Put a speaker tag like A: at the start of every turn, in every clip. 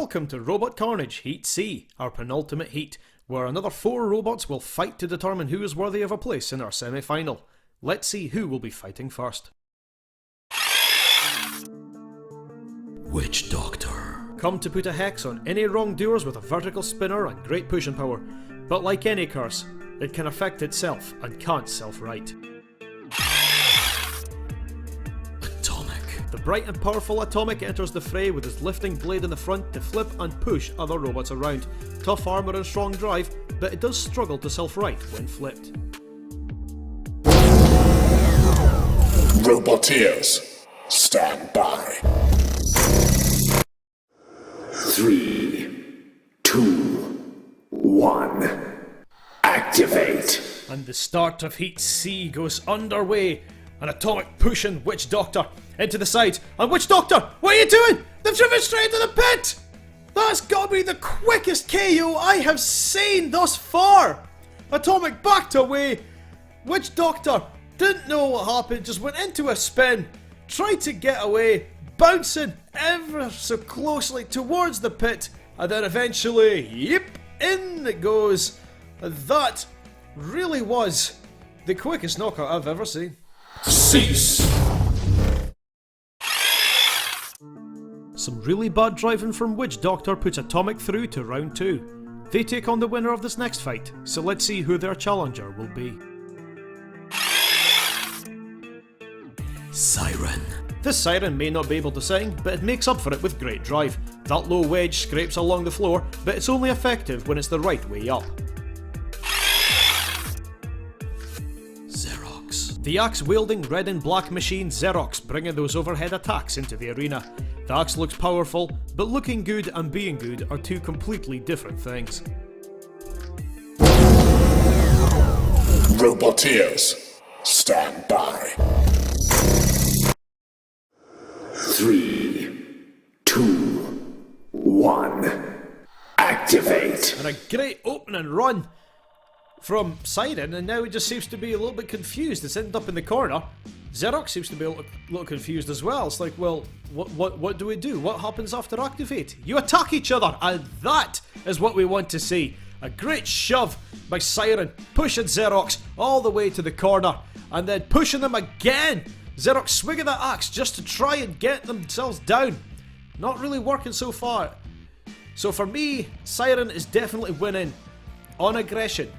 A: Welcome to Robot Carnage Heat C, our penultimate heat, where another 4 robots will fight to determine who is worthy of a place in our semi-final. Let's see who will be fighting first.
B: Witchdoctor.
A: Come to put a hex on any wrongdoers with a vertical spinner and great pushing power, but like any curse, it can affect itself and can't self-right. The bright and powerful Atomic enters the fray with his lifting blade in the front to flip and push other robots around. Tough armour and strong drive, but it does struggle to self-right when flipped.
C: Roboteers, stand by. 3, 2, 1, activate.
A: And the start of Heat C goes underway. An Atomic pushing Witchdoctor into the side. And Witchdoctor, what are you doing? They've driven straight into the pit! That's gotta be the quickest KO I have seen thus far! Atomic backed away. Witchdoctor didn't know what happened, just went into a spin, tried to get away, bouncing ever so closely towards the pit, and then eventually, yep, in it goes. And that really was the quickest knockout I've ever seen.
C: Cease!
A: Some really bad driving from Witchdoctor puts Atomic through to round 2. They take on the winner of this next fight, so let's see who their challenger will be.
B: Siren.
A: This Siren may not be able to sing, but it makes up for it with great drive. That low wedge scrapes along the floor, but it's only effective when it's the right way up.
B: Xerox.
A: The axe-wielding red and black machine Xerox bringing those overhead attacks into the arena. The axe looks powerful, but looking good and being good are two completely different things.
C: Roboteers, stand by. 3, 2, 1, activate.
A: And a great opening run from Siren, and now it just seems to be a little bit confused. It's ended up in the corner. Xerox seems to be a little confused as well. It's like, well, what do we do? What happens after activate? You attack each other, and that is what we want to see. A great shove by Siren, pushing Xerox all the way to the corner, and then pushing them again. Xerox swinging that axe just to try and get themselves down. Not really working so far. So for me, Siren is definitely winning on aggression.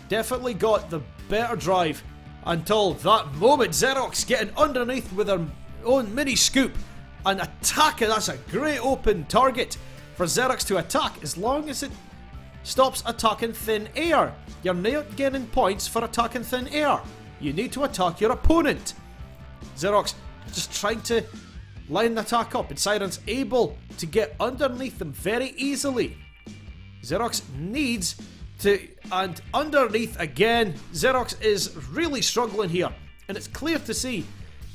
A: Definitely got the better drive until that moment. Xerox getting underneath with her own mini scoop and attacking. That's a great open target for Xerox to attack as long as it stops attacking thin air. You're not getting points for attacking thin air. You need to attack your opponent. Xerox just trying to line the attack up, and Siren's able to get underneath them very easily. Xerox needs to, and underneath again. Xerox is really struggling here, and it's clear to see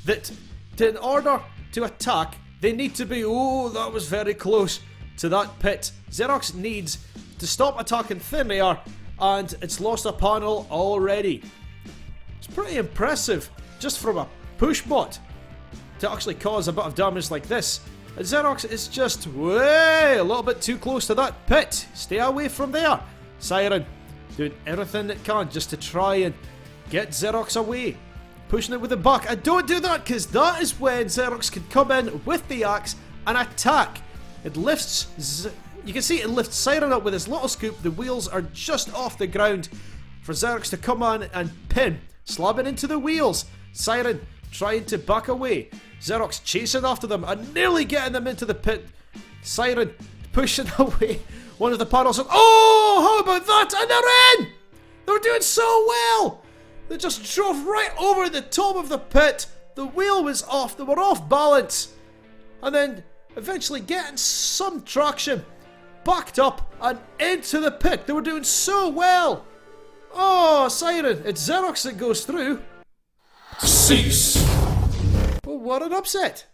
A: that in order to attack, they need to be, oh, that was very close to that pit. Xerox needs to stop attacking thin air, and it's lost a panel already. It's pretty impressive, just from a push bot, to actually cause a bit of damage like this. And Xerox is just way a little bit too close to that pit. Stay away from there. Siren doing everything it can just to try and get Xerox away. Pushing it with the back. And don't do that, because that is when Xerox can come in with the axe and attack. It lifts, you can see it lifts Siren up with his little scoop. The wheels are just off the ground for Xerox to come on and pin. Slamming into the wheels. Siren trying to back away. Xerox chasing after them and nearly getting them into the pit. Siren pushing away one of the panels. And oh, how about that? And they're in! They were doing so well! They just drove right over the top of the pit. The wheel was off. They were off balance. And then eventually getting some traction. Backed up and into the pit. They were doing so well. Oh, Siren, it's Xerox that goes through.
C: Cease!
A: Well, what an upset!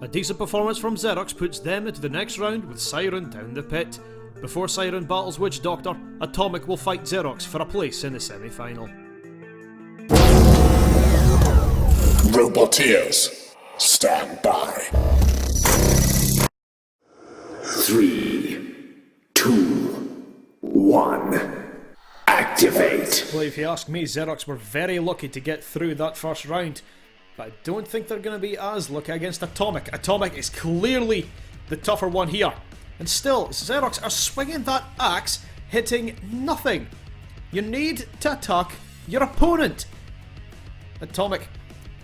A: A decent performance from Xerox puts them into the next round with Siren down the pit. Before Siren battles Witchdoctor, Atomic will fight Xerox for a place in the semi-final.
C: Roboteers, stand by. 3, 2, 1. Activate.
A: Well, if you ask me, Xerox were very lucky to get through that first round. But I don't think they're going to be as lucky against Atomic. Atomic is clearly the tougher one here. And still, Xerox are swinging that axe, hitting nothing. You need to attack your opponent. Atomic,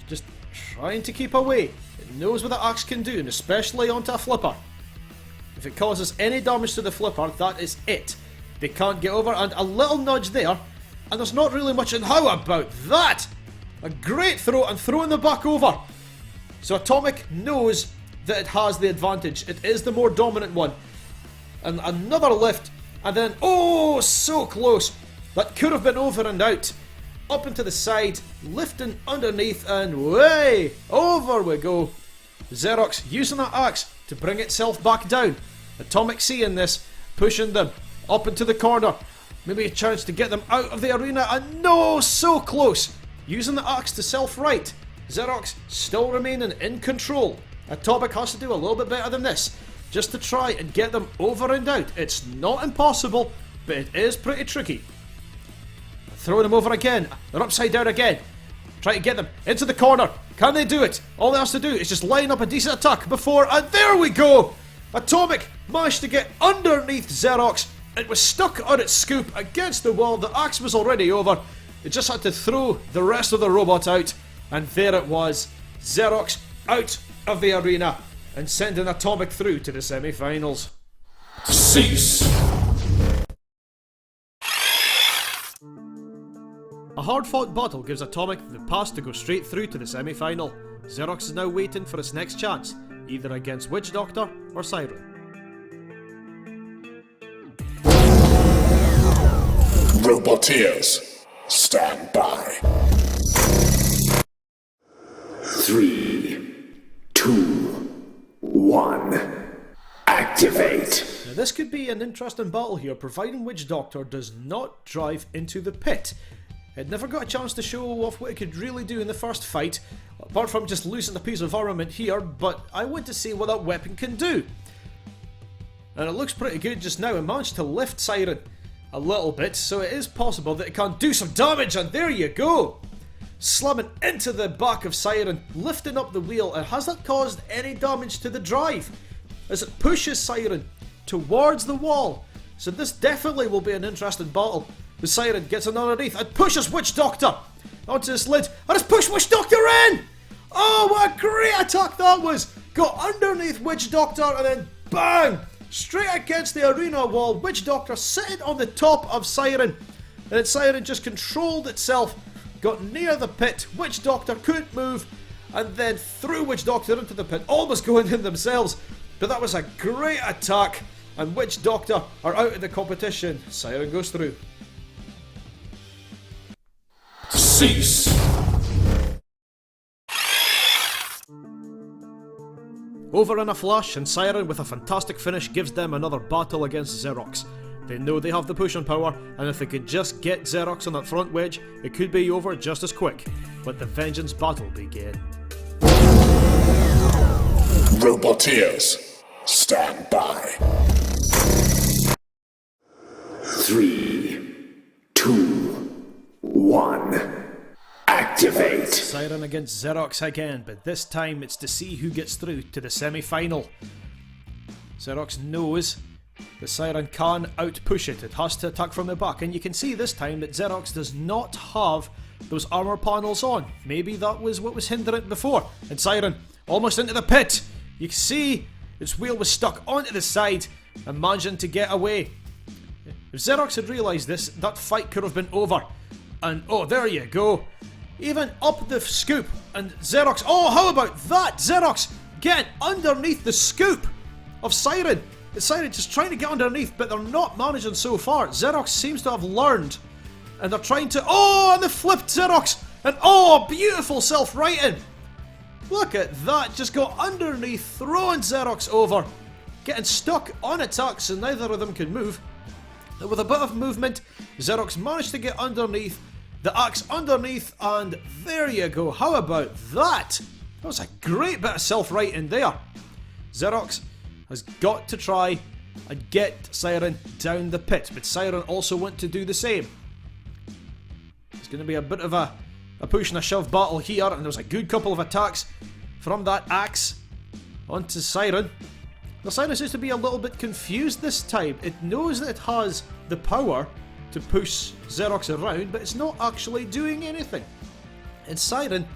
A: just trying to keep away. It knows what the axe can do, and especially onto a flipper. If it causes any damage to the flipper, that is it. They can't get over, and a little nudge there, and there's not really much. And how about that? A great throw, and throwing the back over. So Atomic knows that it has the advantage. It is the more dominant one. And another lift, and then, oh, so close. That could have been over and out. Up into the side, lifting underneath, and way over we go. Xerox using that axe to bring itself back down. Atomic seeing this, pushing them up into the corner. Maybe a chance to get them out of the arena, and no, so close. Using the axe to self-right. Xerox still remaining in control. Atomic has to do a little bit better than this, just to try and get them over and out. It's not impossible, but it is pretty tricky. Throwing them over again. They're upside down again. Try to get them into the corner. Can they do it? All they have to do is just line up a decent attack before, and there we go! Atomic managed to get underneath Xerox. It was stuck on its scoop against the wall. The axe was already over. It just had to throw the rest of the robot out, and there it was. Xerox out of the arena and sending Atomic through to the semi-finals.
C: Cease.
A: A hard-fought battle gives Atomic the pass to go straight through to the semi-final. Xerox is now waiting for its next chance, either against Witchdoctor or Siren.
C: Roboteers, stand by. 3, 2, 1. Activate.
A: Now this could be an interesting battle here, providing Witchdoctor does not drive into the pit. It never got a chance to show off what it could really do in the first fight, apart from just losing a piece of armament here, but I want to see what that weapon can do. And it looks pretty good just now. It managed to lift Siren a little bit, so it is possible that it can do some damage, and there you go! Slamming into the back of Siren, lifting up the wheel, and has that caused any damage to the drive? As it pushes Siren towards the wall. So this definitely will be an interesting battle. The Siren gets in underneath and pushes Witchdoctor onto his lid, and it's pushed Witchdoctor in! Oh, what a great attack that was! Got underneath Witchdoctor and then bang! Straight against the arena wall. Witchdoctor sitting on the top of Siren, and then Siren just controlled itself, got near the pit. Witchdoctor couldn't move, and then threw Witchdoctor into the pit, almost going in themselves. But that was a great attack, and Witchdoctor are out of the competition. Siren goes through.
C: Cease.
A: Over in a flash, and Siren with a fantastic finish gives them another battle against Xerox. They know they have the pushing power, and if they could just get Xerox on that front wedge, it could be over just as quick. But the vengeance battle began.
C: Roboteers, stand by. 3, 2, 1. Activate.
A: Siren against Xerox again, but this time it's to see who gets through to the semi-final. Xerox knows that Siren can outpush it. It has to attack from the back, and you can see this time that Xerox does not have those armor panels on. Maybe that was what was hindering it before. And Siren almost into the pit. You can see its wheel was stuck onto the side and managing to get away. If Xerox had realised this, that fight could have been over. And oh, there you go. Even up the scoop, and Xerox, oh, how about that? Xerox getting underneath the scoop of Siren. It's Siren just trying to get underneath, but they're not managing so far. Xerox seems to have learned, and they're trying to, oh, and they flipped Xerox, and oh, beautiful self-righting. Look at that, just got underneath, throwing Xerox over, getting stuck on attacks, so neither of them can move. But with a bit of movement, Xerox managed to get underneath, the axe underneath, and there you go. How about that? That was a great bit of self-righting there. Xerox has got to try and get Siren down the pit, but Siren also want to do the same. It's going to be a bit of a push and a shove battle here, and there's a good couple of attacks from that axe onto Siren. The Siren seems to be a little bit confused this time. It knows that it has the power to push Xerox around, but it's not actually doing anything. And Siren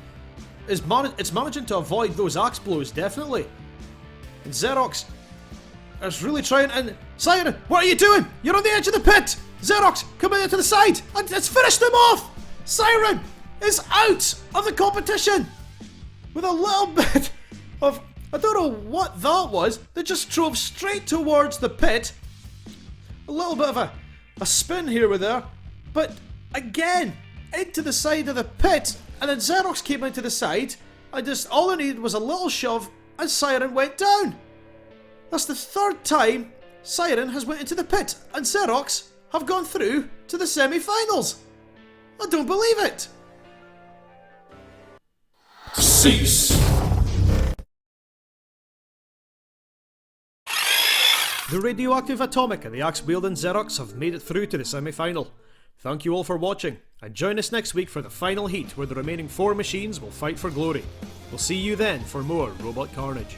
A: is managing to avoid those axe blows, definitely. And Xerox is really trying, and Siren, what are you doing? You're on the edge of the pit! Xerox, come out to the side, and let's finish them off! Siren is out of the competition! With a little bit of, I don't know what that was, they just drove straight towards the pit. A little bit of a spin here with there, but again, into the side of the pit, and then Xerox came into the side, and just all I needed was a little shove, and Siren went down. That's the third time Siren has went into the pit, and Xerox have gone through to the semi-finals. I don't believe it.
C: Cease.
A: The radioactive atomic and the axe-wielding Xerox have made it through to the semi-final. Thank you all for watching, and join us next week for the final heat where the remaining 4 machines will fight for glory. We'll see you then for more Robot Carnage.